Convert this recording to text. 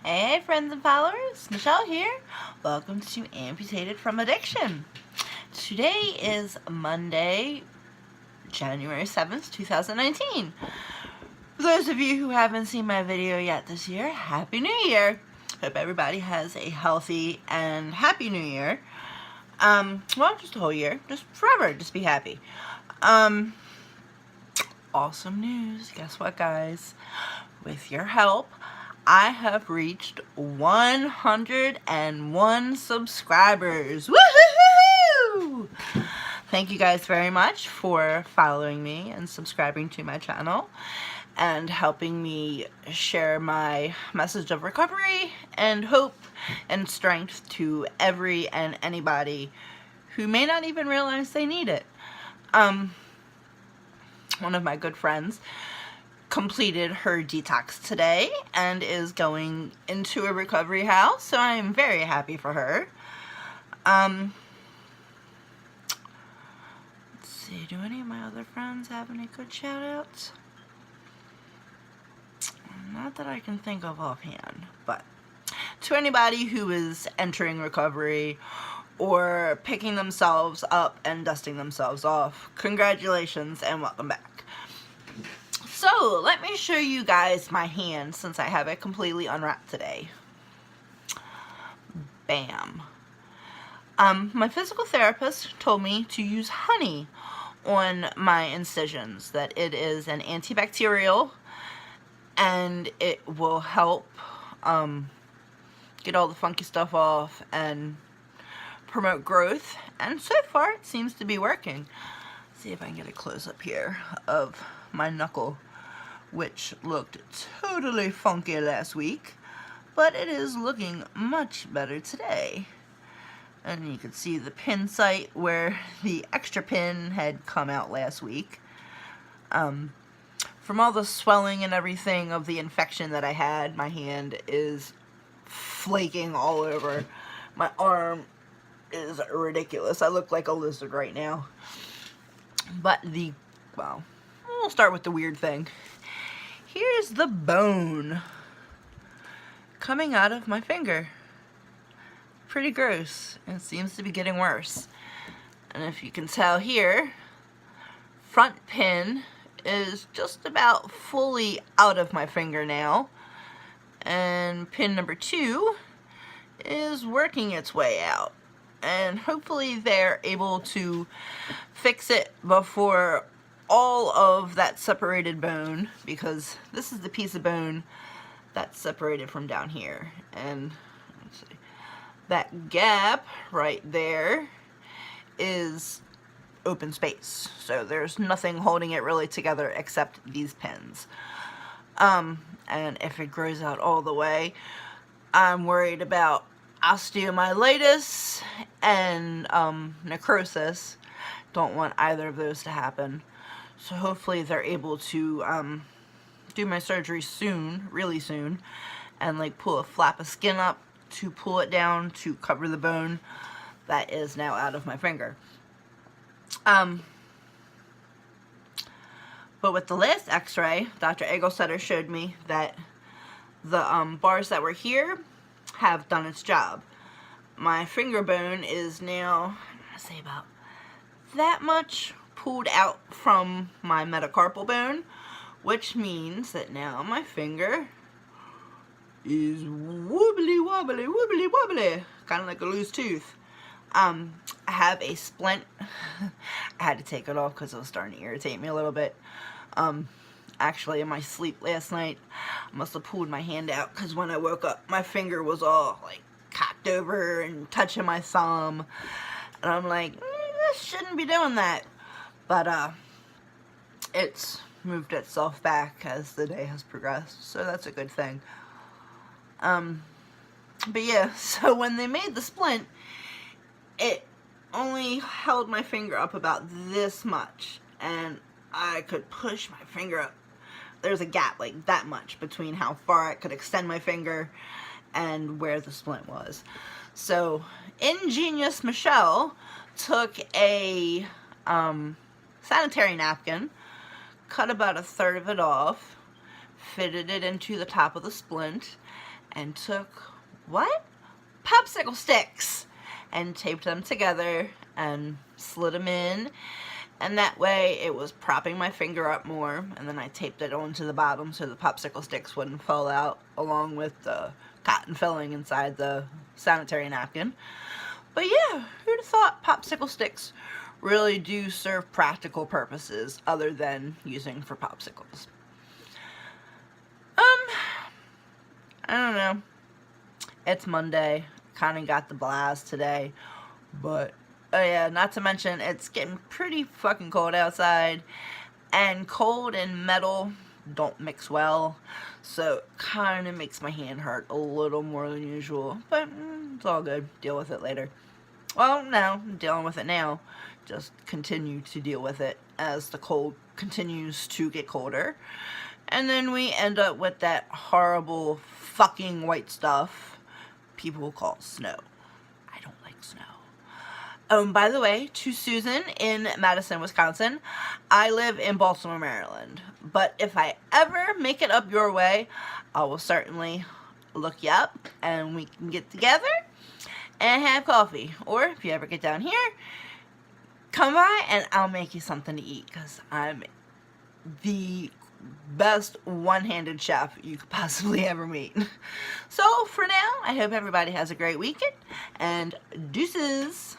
Hey friends and followers, Michelle here. Welcome to Amputated from Addiction. Today is Monday, January 7th, 2019. For those of you who haven't seen my video yet this year, Happy New Year. Hope everybody has a healthy and happy New Year. Well, just a whole year, just forever, just be happy. Awesome news. Guess what, guys? With your help, I have reached 101 subscribers. Woohoo! Thank you guys very much for following me and subscribing to my channel and helping me share my message of recovery and hope and strength to every and anybody who may not even realize they need it. One of my good friends completed her detox today and is going into a recovery house, so I am very happy for her. Let's see, do any of my other friends have any good shout outs? Not that I can think of offhand, but to anybody who is entering recovery or picking themselves up and dusting themselves off, congratulations and welcome back. So, let me show you guys my hand since I have it completely unwrapped today. Bam. My physical therapist told me to use honey on my incisions, that it is an antibacterial and it will help get all the funky stuff off and promote growth, and so far it seems to be working. Let's see if I can get a close-up here of my knuckle, which looked totally funky last week, but it is looking much better today. And you can see the pin site where the extra pin had come out last week. From all the swelling and everything of the infection that I had, my hand is flaking all over. My arm is ridiculous. I look like a lizard right now. But well, we'll start with the weird thing. Here's the bone coming out of my finger. Pretty gross. It seems to be getting worse. And if you can tell here, front pin is just about fully out of my finger now. And pin number 2 is working its way out. And hopefully they're able to fix it before all of that separated bone, because this is the piece of bone that's separated from down here. And let's see, that gap right there is open space, so there's nothing holding it really together except these pins. And if it grows out all the way, I'm worried about osteomyelitis and necrosis. Don't want either of those to happen. So hopefully they're able to do my surgery soon, really soon, and like pull a flap of skin up to pull it down to cover the bone that is now out of my finger. But with the last x-ray, Dr. Egelsetter showed me that the bars that were here have done its job. My finger bone is now, I'm gonna say about that much pulled out from my metacarpal bone, which means that now my finger is wobbly wobbly wobbly wobbly, kind of like a loose tooth. I have a splint. I had to take it off because it was starting to irritate me a little bit. Actually, in my sleep last night, I must have pulled my hand out because when I woke up, my finger was all like cocked over and touching my thumb, and I'm like, this shouldn't be doing that. But it's moved itself back as the day has progressed, so that's a good thing. But yeah, so when they made the splint, it only held my finger up about this much, and I could push my finger up. There's a gap like that much between how far I could extend my finger and where the splint was. So ingenious Michelle took a sanitary napkin, cut about 1/3 of it off, fitted it into the top of the splint, and took, what? Popsicle sticks and taped them together and slid them in, and that way it was propping my finger up more, and then I taped it onto the bottom so the popsicle sticks wouldn't fall out along with the cotton filling inside the sanitary napkin. But yeah, who'd have thought popsicle sticks really do serve practical purposes other than using for popsicles. I don't know. It's Monday. Kind of got the blast today. But, oh yeah, not to mention, it's getting pretty fucking cold outside. And cold and metal don't mix well. So, it kind of makes my hand hurt a little more than usual. But, it's all good. Deal with it later. Well, no, I'm dealing with it now. Just continue to deal with it as the cold continues to get colder. And then we end up with that horrible fucking white stuff people call snow. I don't like snow. By the way, to Susan in Madison, Wisconsin, I live in Baltimore, Maryland. But if I ever make it up your way, I will certainly look you up and we can get together and have coffee. Or if you ever get down here, come by and I'll make you something to eat, because I'm the best one-handed chef you could possibly ever meet. So for now, I hope everybody has a great weekend, and deuces.